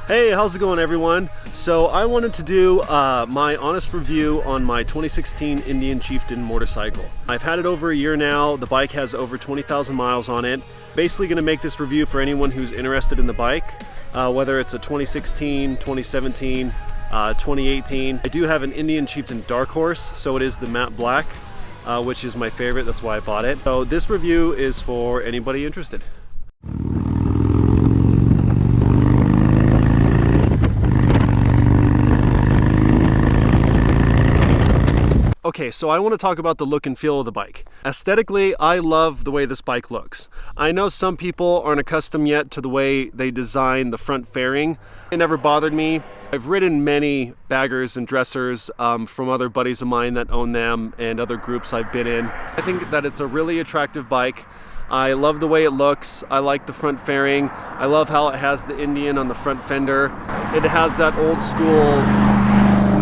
Hey, how's it going, everyone? So I wanted to do my honest review on my 2016 Indian Chieftain motorcycle. I've had it over a year now. The bike has over 20,000 miles on it. Basically going to make this review for anyone who's interested in the bike, whether it's a 2016, 2017, 2018. I do have an Indian Chieftain Dark Horse, so it is the matte black, which is my favorite. That's why I bought it. So this review is for anybody interested. Okay, so I want to talk about the look and feel of the bike. Aesthetically, I love the way this bike looks. I know some people aren't accustomed yet to the way they design the front fairing. It never bothered me. I've ridden many baggers and dressers from other buddies of mine that own them and other groups I've been in. I think that it's a really attractive bike. I love the way it looks. I like the front fairing. I love how it has the Indian on the front fender. It has that old school,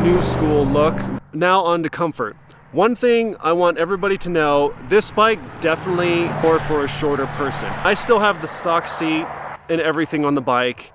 new school look. Now on to comfort. One thing I want everybody to know, this bike definitely more for a shorter person. I still have the stock seat and everything on the bike,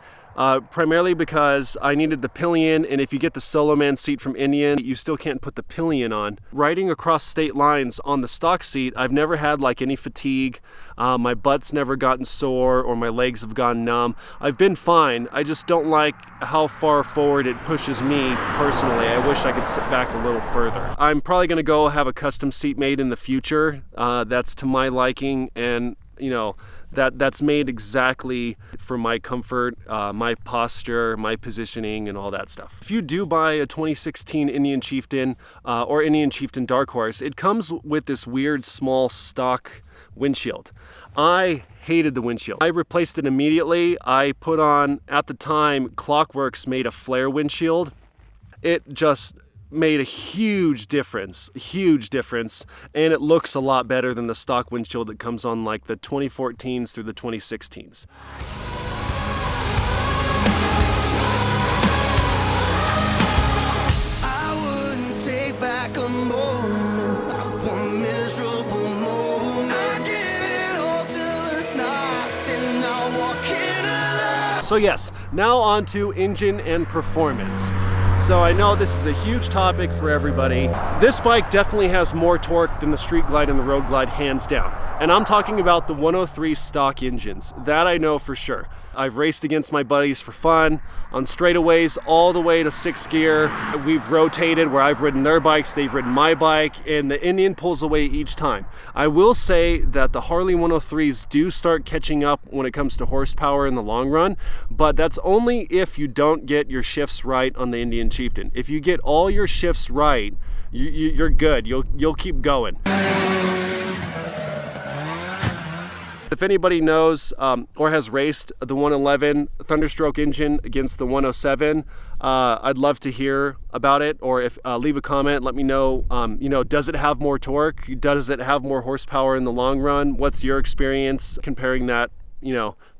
primarily because I needed the pillion, and if you get the Solo Man seat from Indian, you still can't put the pillion on. Riding across state lines on the stock seat, I've never had like any fatigue. My butt's never gotten sore or my legs have gone numb. I've been fine. I just don't like how far forward it pushes me personally. I wish I could sit back a little further. I'm probably gonna go have a custom seat made in the future. That's to my liking, and you know, that's made exactly for my comfort, my posture, my positioning, and all that stuff. If you do buy a 2016 Indian Chieftain or Indian Chieftain Dark Horse, it comes with this weird small stock windshield. I hated the windshield. I replaced it immediately. I put on, at the time, Clockworks made a flare windshield. It just made a huge difference, and it looks a lot better than the stock windshield that comes on like the 2014s through the 2016s. I wouldn't take back a moment, not one miserable moment. I give it all till there's nothing, I'll walk in alone. So yes, now on to engine and performance. So I know this is a huge topic for everybody. This bike definitely has more torque than the Street Glide and the Road Glide, hands down. And I'm talking about the 103 stock engines. That I know for sure. I've raced against my buddies for fun on straightaways all the way to 6th gear. We've rotated where I've ridden their bikes, they've ridden my bike, and the Indian pulls away each time. I will say that the Harley 103s do start catching up when it comes to horsepower in the long run, but that's only if you don't get your shifts right on the Indian Chieftain. If you get all your shifts right, you're good. You'll keep going. If anybody knows or has raced the 111 Thunderstroke engine against the 107, I'd love to hear about it, or if leave a comment, let me know, does it have more torque? Does it have more horsepower in the long run? What's your experience comparing that,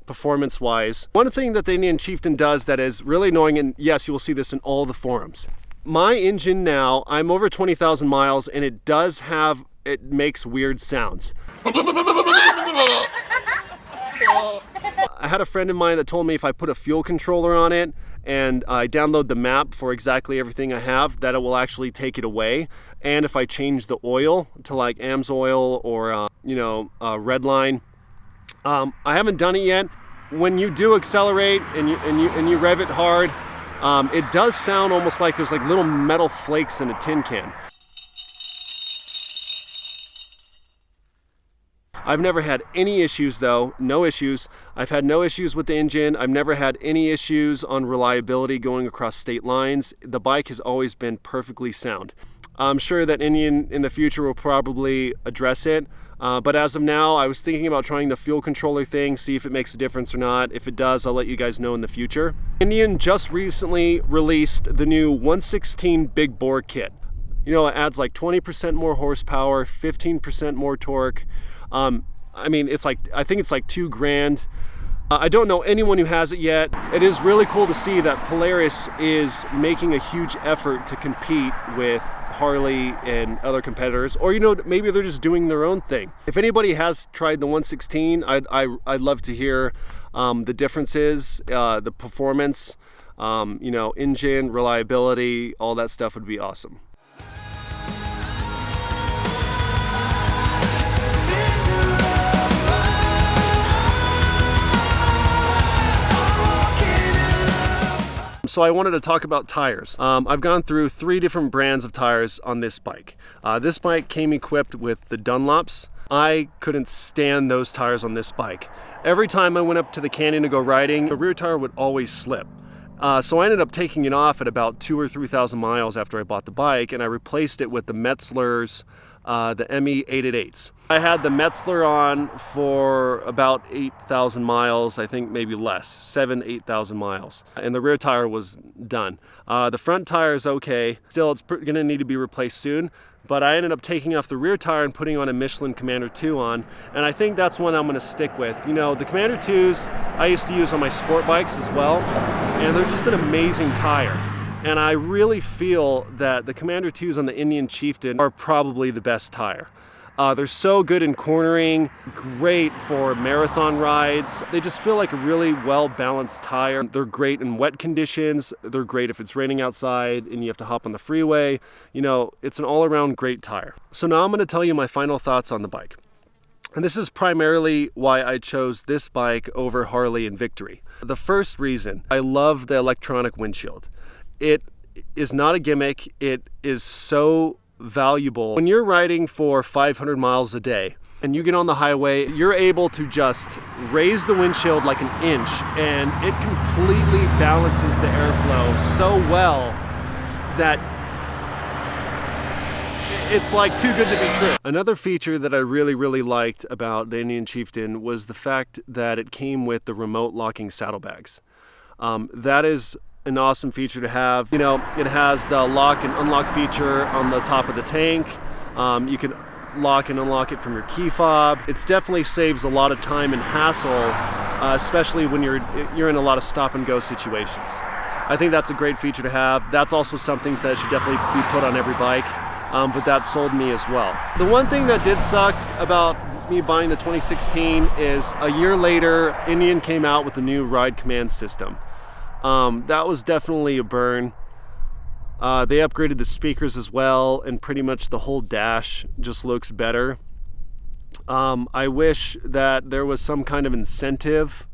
performance-wise? One thing that the Indian Chieftain does that is really annoying, and yes, you will see this in all the forums. My engine now, I'm over 20,000 miles, and it makes weird sounds. I had a friend of mine that told me if I put a fuel controller on it and I download the map for exactly everything I have, that it will actually take it away. And if I change the oil to like AMSOIL or Redline, I haven't done it yet. When you do accelerate and you rev it hard, it does sound almost like there's like little metal flakes in a tin can. I've never had any issues though, no issues. I've had no issues with the engine. I've never had any issues on reliability going across state lines. The bike has always been perfectly sound. I'm sure that Indian in the future will probably address it. But as of now, I was thinking about trying the fuel controller thing, see if it makes a difference or not. If it does, I'll let you guys know in the future. Indian just recently released the new 116 Big Bore kit. It adds like 20% more horsepower, 15% more torque. I think it's like $2,000. I don't know anyone who has it yet. It is really cool to see that Polaris is making a huge effort to compete with Harley and other competitors, or maybe they're just doing their own thing. If anybody has tried the 116, I'd love to hear the differences, the performance. You know, engine, reliability, all that stuff would be awesome. So I wanted to talk about tires. I've gone through 3 different brands of tires on this bike. This bike came equipped with the Dunlops. I couldn't stand those tires on this bike. Every time I went up to the canyon to go riding, the rear tire would always slip. So I ended up taking it off at about 2,000 or 3,000 miles after I bought the bike, and I replaced it with the Metzler's, the ME 888s. I had the Metzler on for about 8,000 miles, I think maybe less, 7,000 to 8,000 miles. And the rear tire was done. The front tire is okay. Still, it's gonna need to be replaced soon. But I ended up taking off the rear tire and putting on a Michelin Commander 2 on, and I think that's one I'm gonna stick with. You know, the Commander 2s I used to use on my sport bikes as well, and they're just an amazing tire. And I really feel that the Commander 2s on the Indian Chieftain are probably the best tire. They're so good in cornering, great for marathon rides. They just feel like a really well-balanced tire. They're great in wet conditions. They're great if it's raining outside and you have to hop on the freeway. You know, it's an all-around great tire. So now I'm gonna tell you my final thoughts on the bike. And this is primarily why I chose this bike over Harley and Victory. The first reason, I love the electronic windshield. It is not a gimmick. It is so valuable. When you're riding for 500 miles a day and you get on the highway, you're able to just raise the windshield like an inch and it completely balances the airflow so well that it's like too good to be true. Another feature that I really liked about the Indian Chieftain was the fact that it came with the remote locking saddlebags. That is an awesome feature to have. You know, it has the lock and unlock feature on the top of the tank. You can lock and unlock it from your key fob. It definitely saves a lot of time and hassle, especially when you're in a lot of stop and go situations. I think that's a great feature to have. That's also something that should definitely be put on every bike, but that sold me as well. The one thing that did suck about me buying the 2016 is a year later, Indian came out with the new ride command system. That was definitely a burn. They upgraded the speakers as well, and pretty much the whole dash just looks better. I wish that there was some kind of incentive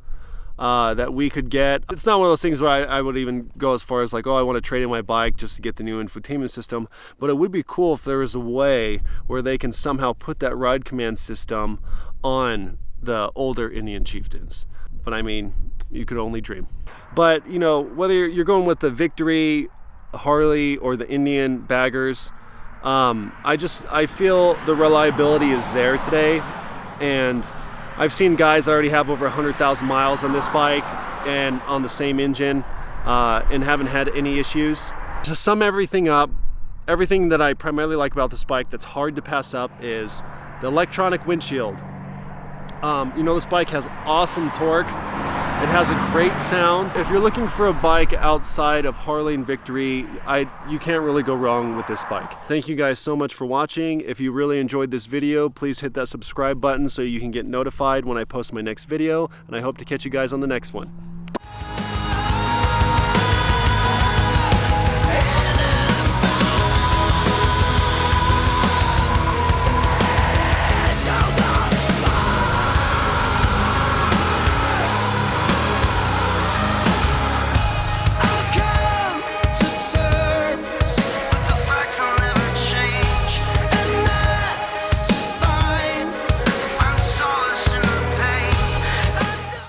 that we could get. It's not one of those things where I would even go as far as like, oh, I want to trade in my bike just to get the new infotainment system, but it would be cool if there was a way where they can somehow put that ride command system on the older Indian Chieftains. But I mean, you could only dream. But you know, whether you're going with the Victory, Harley, or the Indian baggers, I feel the reliability is there today, and I've seen guys already have over 100,000 miles on this bike and on the same engine, and haven't had any issues. To sum everything up, everything that I primarily like about this bike that's hard to pass up is the electronic windshield. You know, this bike has awesome torque. It has a great sound. If you're looking for a bike outside of Harley and Victory, you can't really go wrong with this bike. Thank you guys so much for watching. If you really enjoyed this video, please hit that subscribe button so you can get notified when I post my next video, and I hope to catch you guys on the next one.